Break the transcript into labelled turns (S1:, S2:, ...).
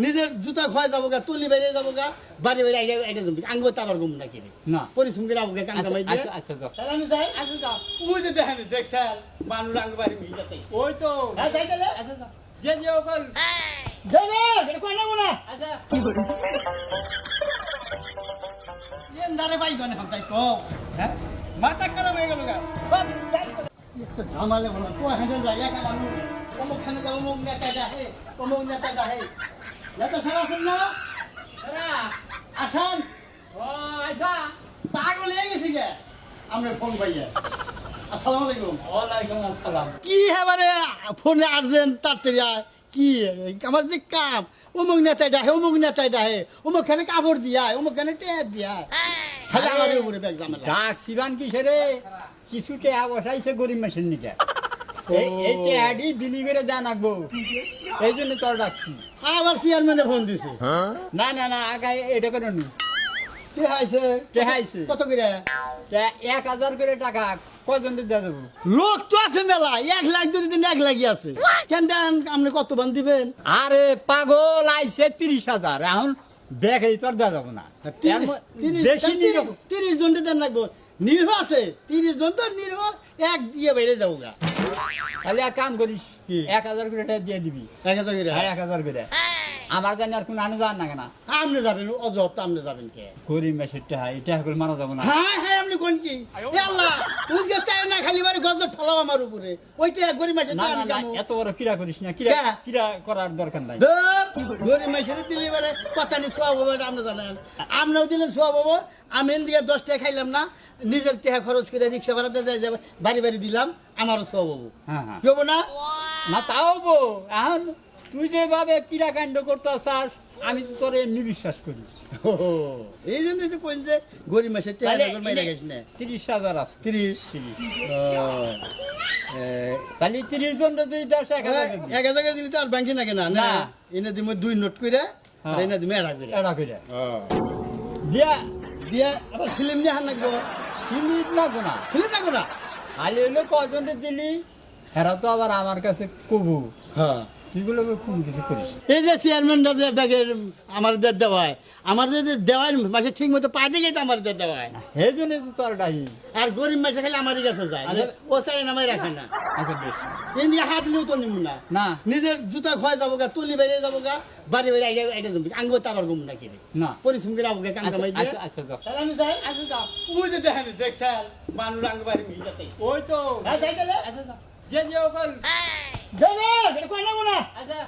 S1: নিজের জুতা খোয়া যাবো গা তুলি বেরিয়ে যাবো গা বাড়ি বাড়ি আইডা জমি আঙ্গো তাবার ঘুম না কিরে
S2: না
S1: পরিশ্রম করে আবুকে কাম কামাই দিয়ে
S2: আচ্ছা যাও
S1: তাহলে আমি যাই
S2: আচ্ছা যাও
S1: ওই যে দেখেন দেখছাল মানুষ আঙ্গ বাড়ি মিল যাতে
S2: ওই তো
S1: হ্যাঁ যাই তাহলে
S2: আচ্ছা যাও যে যে ওকল
S1: যাই রে এটা কই না না
S2: আচ্ছা
S1: এম দারে ভাই গনে হাম তাই কো হ্যাঁ মাথা খারাপ হয়ে গেল গা সব যাই একটা ঝামালে বলা কো হেঁটে যাই একা মানুষ অমুক খানে যাবো অমুক নেতাটা হে অমুক নেতাটা হে নেতা সব আছেন না এরা আসান
S2: ও আচ্ছা
S1: পাগল হয়ে গেছি গে আমরা ফোন পাইয়া আসসালামু আলাইকুম
S2: ওয়ালাইকুম আসসালাম
S1: কি এবারে ফোনে আর্জেন্ট তাড়াতাড়ি আয় কি আমার যে কাম অমুক নেতায় ডাহে অমুক নেতায় ডাহে অমুক খানে কাপড় দিয়া অমুক খানে টেয়ার দিয়া খালি আমার উপরে ব্যাগ জামেলা
S2: ডাক সিবান কিসেরে কিছু টেহা বসাইছে গরিব মেশিন নিকে এই টেহাডি বিলি করে দেন আঁকবো এই জন্য তোর ডাকছি
S1: আবার চেয়ারম্যানে ফোন দিছে
S2: না না না আগাই এটা করে নি
S1: কি হাইছে
S2: টেহাইছে
S1: কত করে
S2: 1000 করে টাকা কজন দিয়ে দেবো
S1: লোক তো আছে মেলা 1 লাখ যদি দিন 1 লাখই আছে কেন দেন আপনি কত বান দিবেন
S2: আরে পাগল আইছে 30,000 এখন দেখেই তোর দেওয়া যাবো না বেশি নিয়ে
S1: 30 জন দেন লাগবো নির্ভ আছে 30 জন তো নির্ভ এক দিয়ে বাইরে যাবো গা
S2: তাহলে এক কাম করিস
S1: কি?
S2: 1000 করে টাকা দিয়ে দিবি
S1: 1000 করে
S2: হ্যাঁ 1000 করে আমার জানি আর কোন আনে যান না কেন
S1: আপনি যাবেন অযথা আপনি যাবেন কে
S2: গরিব মেসের টাকা এটা করে মারা যাবো না
S1: হ্যাঁ হ্যাঁ আপনি কোন কি এ আল্লাহ উদ্দেশ চাই না খালি বারে গজব ফলাও আমার উপরে ওইটা গরিব মাসে
S2: না
S1: টাকা
S2: না না
S1: কামু
S2: এত বড় কিরা করিস না
S1: ক্যা?
S2: কিরা করার দরকার নাই
S1: গরিব মাসে দিলে বারে কথা নি সোয়াব হবে আপনি জানেন আপনিও দিলেন সোয়াব হবে আমি দিয়ে 10 টাকা খাইলাম না নিজের টাকা খরচ করে রিক্সা ভাড়াতে যাই যাবে বাড়ি বাড়ি দিলাম আমারও সোয়াব হবে
S2: হ্যাঁ হ্যাঁ
S1: কি হবো না
S2: না তাও বো এখন তুই যেভাবে কিরা কাণ্ড করতে চাস আমি তো তোর এমনি বিশ্বাস করি
S1: ও, এই জন্য তো কোন যে গরিব মাসে টাকা মাইরা গেছ না
S2: 30,000 আছে
S1: 30
S2: তাহলে 30 জন যদি 10,000 দিবি
S1: 1000 দিলে তো আর ব্যাংকে না কেনা না
S2: না।
S1: এনে দিমু 2 নোট কইরা আর এনে দিমু এরা কইরা
S2: এটা করে দিয়া
S1: দিয়া আবার ছিলিম নিয়ে হান লাগবো
S2: সিলিপ লাগবো না
S1: ছিলিম লাগবো না
S2: খালি হইলো কজন দিলি হেরা তো আবার আমার কাছে কবু
S1: হ্যাঁ
S2: তুই গুলো কোন কিছু করিস
S1: এই যে চেয়ারম্যানটা যে ব্যাগের আমাদের দেওয়ায় আমার যদি দেওয়ায় মাসে ঠিক মতো পা দিয়ে তো আমার দেওয়ায়
S2: সেই জন্য তো তোর ডাই
S1: আর গরিব মাসে খালি আমারই কাছে যায় যে ও চাই নামাই রাখে না
S2: আচ্ছা বেশ
S1: এদিকে হাত দিলেও তো নিব না
S2: না
S1: নিজের জুতা খোয়া যাবো গা তুলি বেরিয়ে যাবো গা বাড়ি বাড়ি আইডা জমি আঙ্গো তাবার ঘুম না কিরে
S2: না
S1: পরিশ্রম করে আবুকে কাম কামাই দিয়ে
S2: আচ্ছা আচ্ছা যাও
S1: তাহলে আমি যাই
S2: আচ্ছা যাও
S1: ওই যে দেখেন দেখছাল মানুষ আঙ্গ বাড়ি মিল যাতে
S2: ওই তো
S1: হ্যাঁ যাই তাহলে
S2: আচ্ছা যাও যে যে ওকল
S1: যাই রে এটা কই না
S2: আচ্ছা